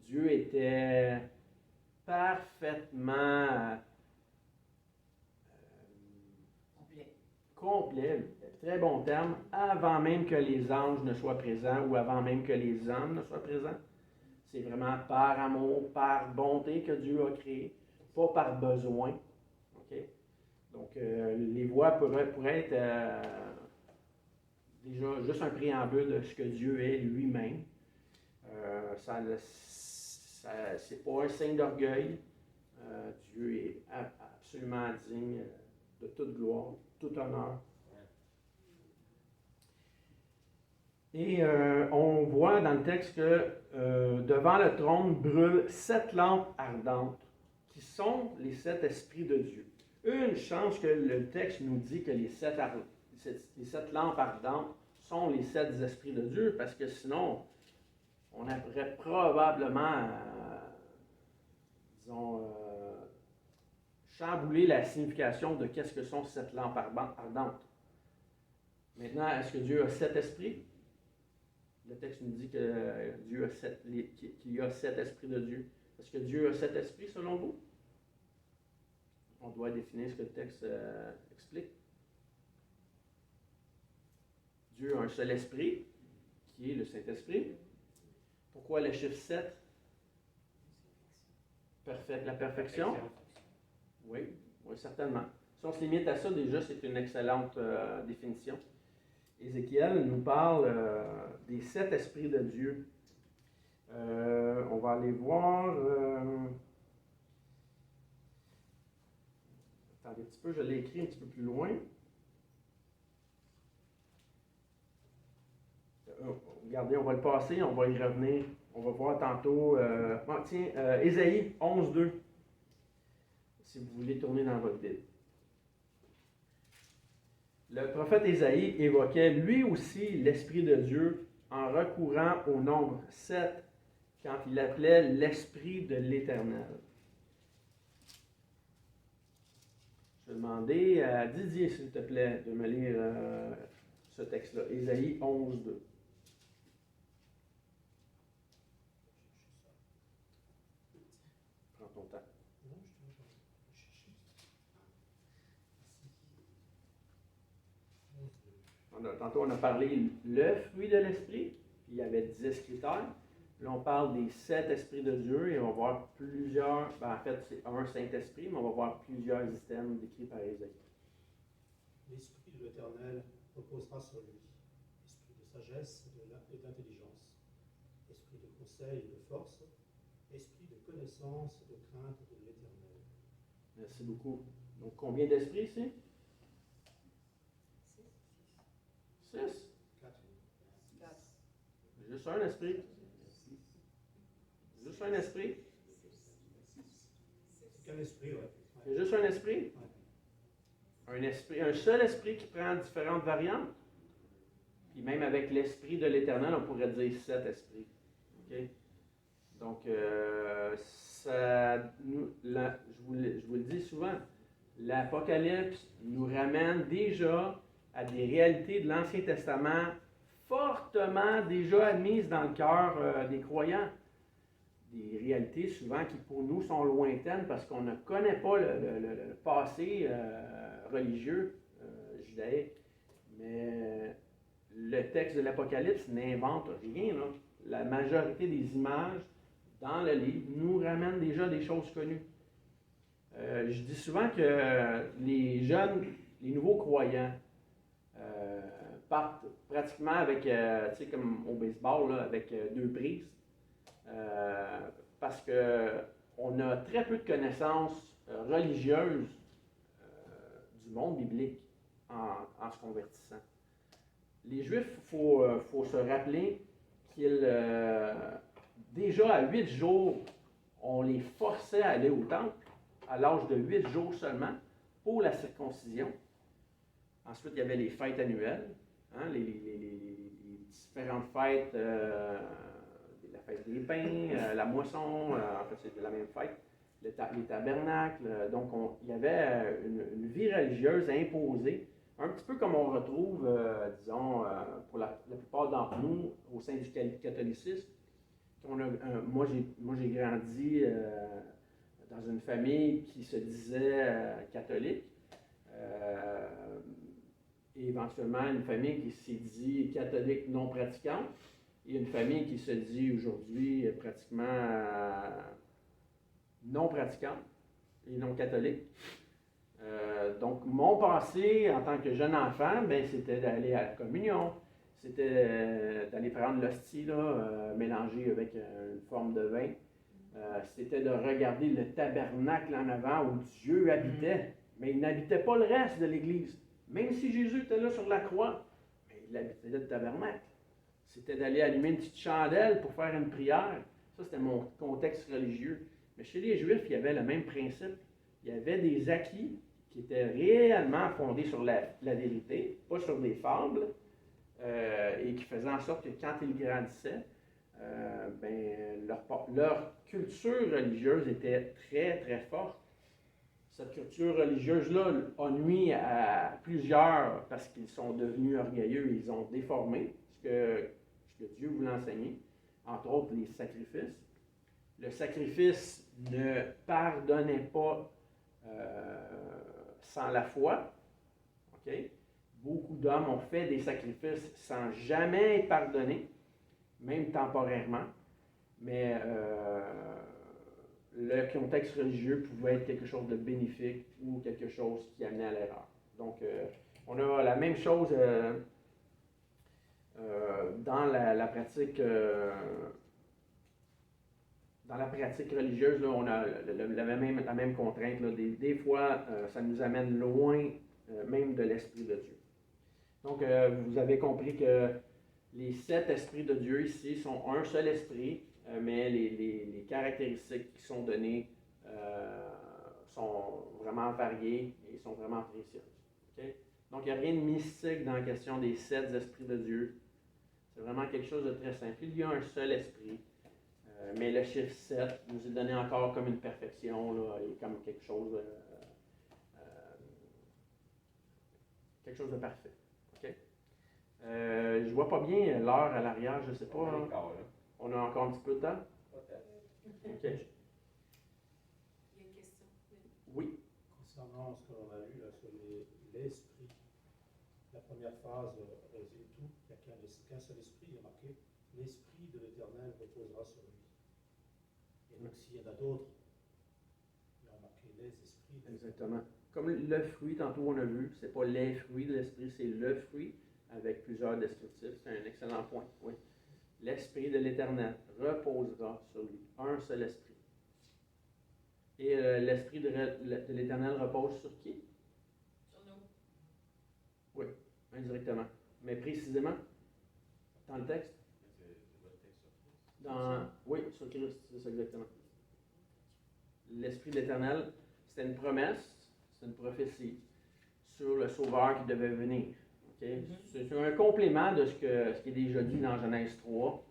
Dieu était parfaitement complet, très bon terme, avant même que les anges ne soient présents ou avant même que les hommes ne soient présents. C'est vraiment par amour, par bonté que Dieu a créé, pas par besoin. Okay? Donc, les voix pourraient être déjà juste un préambule de ce que Dieu est lui-même. C'est pas un signe d'orgueil. Dieu est absolument digne de toute gloire, tout honneur. Et on voit dans le texte que devant le trône brûlent 7 lampes ardentes, qui sont les 7 esprits de Dieu. Une chance que le texte nous dit que les 7 lampes ardentes sont les 7 esprits de Dieu, parce que sinon, on aurait probablement, chambouler la signification de qu'est-ce que sont 7 lampes ardentes. Maintenant, est-ce que Dieu a 7 esprits? Le texte nous dit que qu'il y a 7 esprits de Dieu. Est-ce que Dieu a 7 esprits selon vous? On doit définir ce que le texte explique. Dieu a un seul esprit, qui est le Saint-Esprit. Pourquoi le chiffre 7? La perfection? Oui, certainement. Si on se limite à ça, déjà, c'est une excellente définition. Ézéchiel nous parle des 7 esprits de Dieu. On va aller voir. Attendez un petit peu, je l'ai écrit un petit peu plus loin. Regardez, on va le passer, on va y revenir. On va voir tantôt. Ésaïe 11.2. Si vous voulez tourner dans votre Bible. Le prophète Ésaïe évoquait lui aussi l'Esprit de Dieu en recourant au nombre 7 quand il appelait l'Esprit de l'Éternel. Je vais demander à Didier, s'il te plaît, de me lire ce texte-là. Ésaïe 11.2. Tantôt, on a parlé le fruit de l'esprit, puis il y avait 10 critères. Là, on parle des 7 esprits de Dieu et on va voir plusieurs, en fait, c'est un Saint-Esprit, mais on va voir plusieurs systèmes décrits par Ésaïe. L'Esprit de l'Éternel reposera sur lui, esprit de sagesse et d'intelligence, esprit de conseil et de force, esprit de connaissance et de crainte de l'Éternel. Merci beaucoup. Donc, combien d'esprits ici? 6. 4. Juste un esprit. Juste un esprit. C'est qu'un esprit, ouais. Il y a juste un esprit. Un seul esprit qui prend différentes variantes. Puis même avec l'esprit de l'Éternel, on pourrait dire 7 esprits. OK? Donc, je vous le dis souvent, l'Apocalypse nous ramène déjà à des réalités de l'Ancien Testament fortement déjà admises dans le cœur des croyants. Des réalités souvent qui pour nous sont lointaines parce qu'on ne connaît pas le passé religieux judaïque. Mais le texte de l'Apocalypse n'invente rien, là. La majorité des images dans le livre nous ramènent déjà des choses connues. Je dis souvent que les jeunes, les nouveaux croyants, partent pratiquement avec, tu sais, comme au baseball, là, avec 2 prises. Parce qu'on a très peu de connaissances religieuses du monde biblique en se convertissant. Les Juifs, il faut se rappeler qu'ils, déjà à 8 jours, on les forçait à aller au temple, à l'âge de 8 jours seulement, pour la circoncision. Ensuite, il y avait les fêtes annuelles, hein, les différentes fêtes, la fête des pains, la moisson, en fait c'était la même fête, les tabernacles. Donc il y avait une vie religieuse imposée, un petit peu comme on retrouve, disons, pour la plupart d'entre nous au sein du catholicisme. Moi j'ai grandi dans une famille qui se disait catholique. Et éventuellement une famille qui s'est dit catholique non pratiquante et une famille qui se dit aujourd'hui pratiquement non pratiquante et non catholique. Donc mon passé en tant que jeune enfant, ben, c'était d'aller à la communion, c'était d'aller prendre l'hostie mélangée avec une forme de vin. C'était de regarder le tabernacle en avant où Dieu habitait, mais il n'habitait pas le reste de l'Église. Même si Jésus était là sur la croix, mais il habitait le tabernacle. C'était d'aller allumer une petite chandelle pour faire une prière. Ça, c'était mon contexte religieux. Mais chez les Juifs, il y avait le même principe. Il y avait des acquis qui étaient réellement fondés sur la vérité, pas sur des fables, et qui faisaient en sorte que quand ils grandissaient, leur culture religieuse était très, très forte. Cette culture religieuse-là a nuit à plusieurs parce qu'ils sont devenus orgueilleux, ils ont déformé ce que Dieu voulait enseigner, entre autres les sacrifices. Le sacrifice ne pardonnait pas sans la foi. Okay? Beaucoup d'hommes ont fait des sacrifices sans jamais être pardonnés, même temporairement. Mais le contexte religieux pouvait être quelque chose de bénéfique ou quelque chose qui amenait à l'erreur. Donc, on a la même chose dans la pratique. Dans la pratique religieuse, là, on a la même contrainte. Là. Des fois, ça nous amène loin même de l'Esprit de Dieu. Donc, vous avez compris que les 7 esprits de Dieu ici sont un seul esprit, mais les caractéristiques qui sont données sont vraiment variées et sont vraiment précieuses. Okay? Donc, il n'y a rien de mystique dans la question des 7 esprits de Dieu. C'est vraiment quelque chose de très simple. Il y a un seul esprit, mais le chiffre 7 nous est donné encore comme une perfection là, et comme quelque chose de parfait. Okay? Je vois pas bien l'heure à l'arrière, je ne sais pas. Hein. On a encore un petit peu de temps? OK. Il y a une question. Oui. Concernant ce que l'on a lu là, sur l'esprit, La première phrase résume tout. Il n'y a qu'un seul esprit, il y a marqué l'esprit de l'Éternel reposera sur lui. Et donc s'il y en a d'autres, il y a marqué les esprits. Exactement. Comme le fruit, tantôt on a vu, c'est pas les fruits de l'esprit, c'est le fruit avec plusieurs descriptifs. C'est un excellent point. Oui. L'esprit de l'Éternel reposera sur lui. Un seul esprit. Et l'esprit de l'Éternel repose sur qui? Sur nous. Oui, indirectement. Mais précisément, dans le texte? C'est votre texte sur Christ. Oui, sur Christ, c'est ça exactement. L'Esprit de l'Éternel, c'était une promesse, c'était une prophétie sur le Sauveur qui devait venir. Okay? C'est un complément de ce qui est déjà dit dans Genèse 3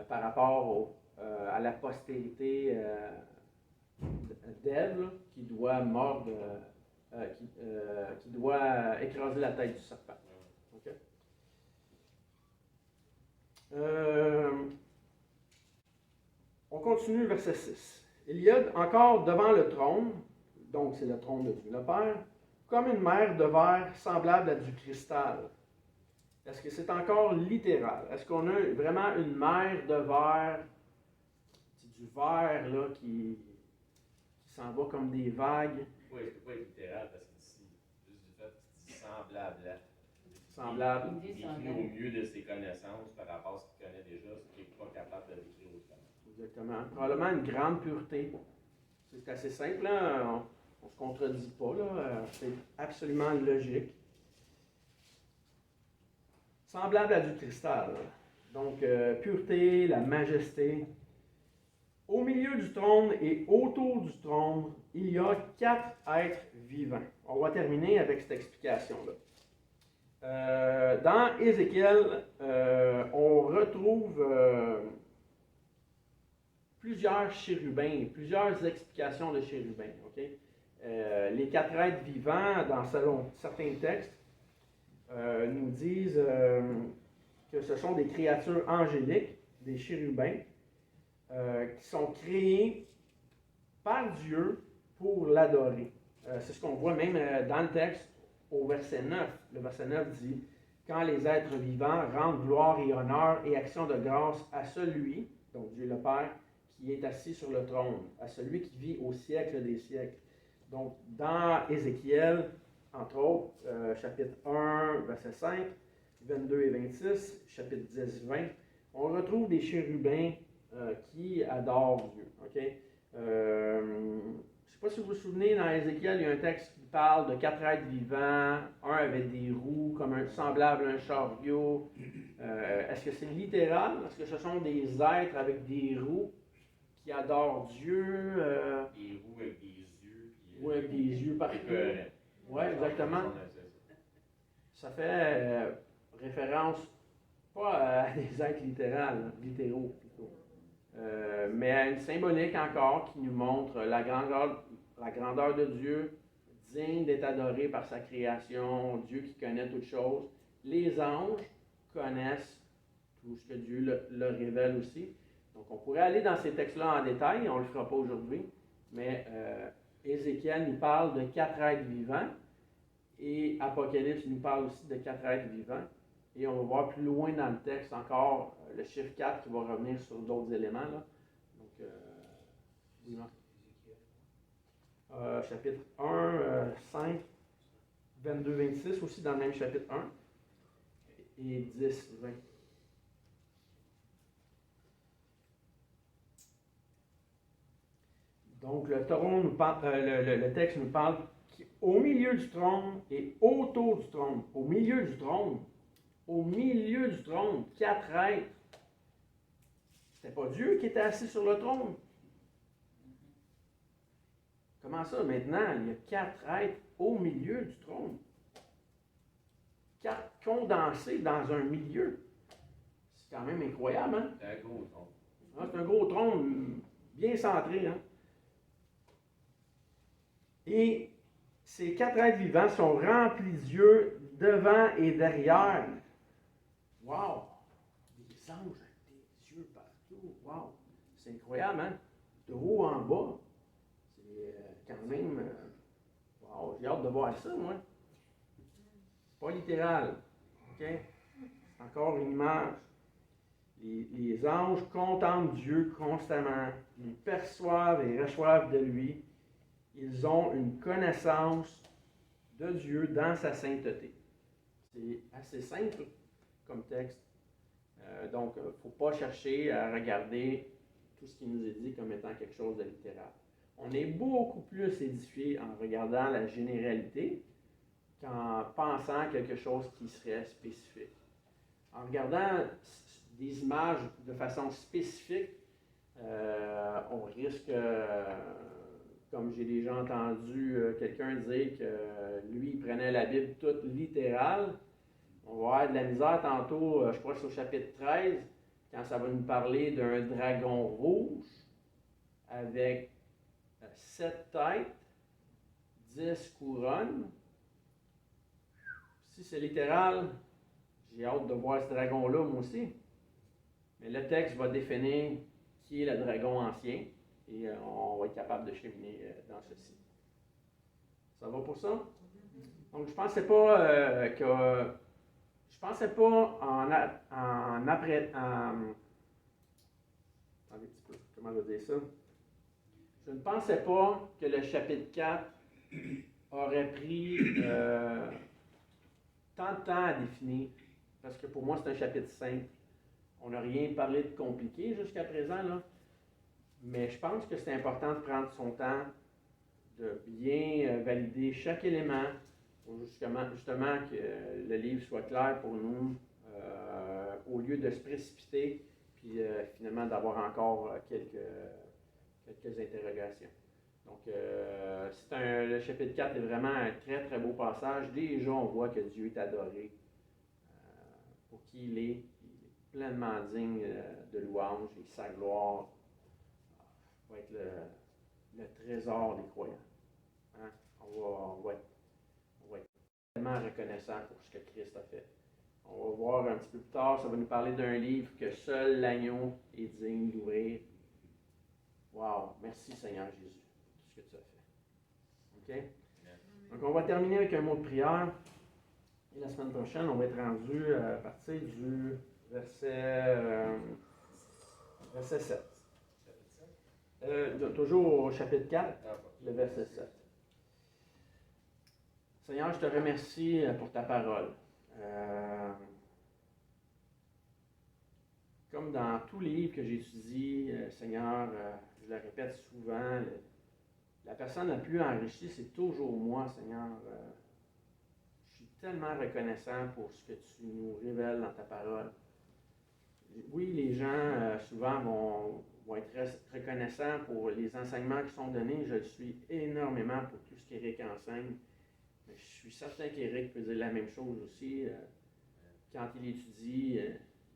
par rapport à la postérité d'Ève là, qui doit mordre, qui doit écraser la tête du serpent. Okay? On continue verset 6. Il y a encore devant le trône, donc c'est le trône de Dieu le Père, comme une mer de verre semblable à du cristal. Est-ce que c'est encore littéral? Est-ce qu'on a vraiment une mer de verre, c'est du verre là, qui s'en va comme des vagues? Oui, c'est pas littéral parce qu'ici, juste du fait qu'il dit semblable à. Semblable. Il dit Il écrit au mieux de ses connaissances par rapport à ce qu'il connaît déjà, ce qu'il n'est pas capable de l'écrire autrement. Exactement. Probablement une grande pureté. C'est assez simple, là. On ne se contredit pas, là. C'est absolument logique. Semblable à du cristal. Donc, pureté, la majesté. Au milieu du trône et autour du trône, il y a 4 êtres vivants. On va terminer avec cette explication-là. Dans Ézéchiel, on retrouve plusieurs chérubins, plusieurs explications de chérubins. Okay? Les 4 êtres vivants, selon certains textes, nous disent que ce sont des créatures angéliques, des chérubins, qui sont créés par Dieu pour l'adorer. C'est ce qu'on voit même dans le texte au verset 9. Le verset 9 dit « Quand les êtres vivants rendent gloire et honneur et action de grâce à celui, donc Dieu le Père, qui est assis sur le trône, à celui qui vit au siècle des siècles. » Donc, dans Ézéchiel, entre autres, chapitre 1, verset 5, 22 et 26, chapitre 10, 20, on retrouve des chérubins qui adorent Dieu. Okay? Je ne sais pas si vous vous souvenez, dans Ézéchiel, il y a un texte qui parle de 4 êtres vivants, un avec des roues, comme semblable à un chariot. Est-ce que c'est littéral? Est-ce que ce sont des êtres avec des roues qui adorent Dieu? Des roues avec des yeux. Oui, avec des yeux partout. Oui, exactement. Ça fait référence pas à des êtres littéraux plutôt, mais à une symbolique encore qui nous montre la grandeur de Dieu, digne d'être adoré par sa création, Dieu qui connaît toutes choses. Les anges connaissent tout ce que Dieu leur révèle aussi. Donc on pourrait aller dans ces textes-là en détail, on ne le fera pas aujourd'hui, mais Ézéchiel nous parle de 4 êtres vivants et Apocalypse nous parle aussi de 4 êtres vivants. Et on va voir plus loin dans le texte encore le chiffre 4 qui va revenir sur d'autres éléments. Là. Donc, oui, chapitre 1, 5, 22, 26, aussi dans le même chapitre 1, et 10, 20. Donc, le texte nous parle au milieu du trône et autour du trône. Au milieu du trône, 4 êtres. C'était pas Dieu qui était assis sur le trône. Comment ça, maintenant, il y a 4 êtres au milieu du trône? 4 condensés dans un milieu. C'est quand même incroyable, hein? C'est un gros trône. Ah, c'est un gros trône bien centré, hein? Et ces 4 êtres vivants sont remplis d'yeux devant et derrière. Wow! Des anges avec des yeux partout. Wow! C'est incroyable, hein? De haut en bas. C'est quand même... wow! J'ai hâte de voir ça, moi. C'est pas littéral. OK? C'est encore une image. Les anges contemplent Dieu constamment. Ils perçoivent et reçoivent de lui. Ils ont une connaissance de Dieu dans sa sainteté. C'est assez simple comme texte. Donc, il ne faut pas chercher à regarder tout ce qui nous est dit comme étant quelque chose de littéral. On est beaucoup plus édifié en regardant la généralité qu'en pensant à quelque chose qui serait spécifique. En regardant des images de façon spécifique, on risque, comme j'ai déjà entendu quelqu'un dire que lui, il prenait la Bible toute littérale. On va avoir de la misère tantôt, je crois que c'est au chapitre 13, quand ça va nous parler d'un dragon rouge avec 7 têtes, 10 couronnes. Si c'est littéral, j'ai hâte de voir ce dragon-là, moi aussi. Mais le texte va définir qui est le dragon ancien et on va être capable de cheminer dans ceci. Ça va pour ça? Donc, je pensais pas je pensais pas attendez un petit peu, comment je vais dire ça? Je ne pensais pas que le chapitre 4 aurait pris tant de temps à définir, parce que pour moi, c'est un chapitre simple. On n'a rien parlé de compliqué jusqu'à présent, là. Mais je pense que c'est important de prendre son temps, de bien valider chaque élément, pour justement que le livre soit clair pour nous, au lieu de se précipiter, puis finalement d'avoir encore quelques interrogations. Donc, le chapitre 4 est vraiment un très, très beau passage. Déjà, on voit que Dieu est adoré pour qui il est. Il est pleinement digne de louange et sa gloire va être le trésor des croyants. Hein? On va être tellement reconnaissant pour ce que Christ a fait. On va voir un petit peu plus tard, ça va nous parler d'un livre que seul l'agneau est digne d'ouvrir. Wow! Merci Seigneur Jésus pour tout ce que tu as fait. OK? Donc on va terminer avec un mot de prière. Et la semaine prochaine, on va être rendu à partir du verset 7. Toujours au chapitre 4, le verset 7. Seigneur, je te remercie pour ta parole. Comme dans tous les livres que j'étudie, Seigneur, je le répète souvent, la personne la plus enrichie, c'est toujours moi, Seigneur. Je suis tellement reconnaissant pour ce que tu nous révèles dans ta parole. Oui, les gens souvent vont être reconnaissants pour les enseignements qui sont donnés. Je le suis énormément pour tout ce qu'Éric enseigne. Mais je suis certain qu'Éric peut dire la même chose aussi. Quand il étudie,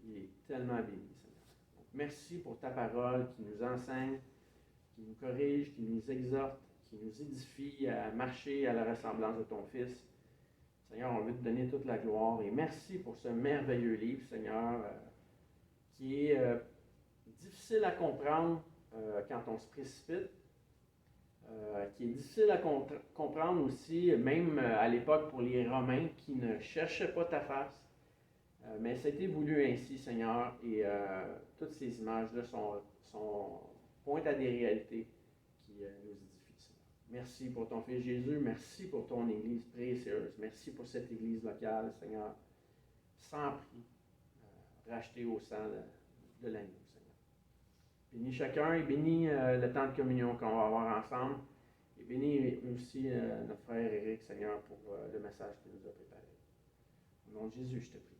il est tellement béni, Seigneur. Donc, merci pour ta parole qui nous enseigne, qui nous corrige, qui nous exhorte, qui nous édifie à marcher à la ressemblance de ton Fils. Seigneur, on veut te donner toute la gloire et merci pour ce merveilleux livre, Seigneur, qui est difficile à comprendre quand on se précipite, qui est difficile à comprendre aussi, même à l'époque pour les Romains qui ne cherchaient pas ta face. Mais ça a été voulu ainsi, Seigneur, et toutes ces images-là pointent à des réalités qui nous édifient, Seigneur. Merci pour ton Fils Jésus, merci pour ton Église précieuse, merci pour cette Église locale, Seigneur, sans prix, rachetée au sang de l'agneau, Seigneur. Bénis chacun et bénis le temps de communion qu'on va avoir ensemble, et bénis aussi notre frère Éric, Seigneur, pour le message qu'il nous a préparé. Au nom de Jésus, je te prie.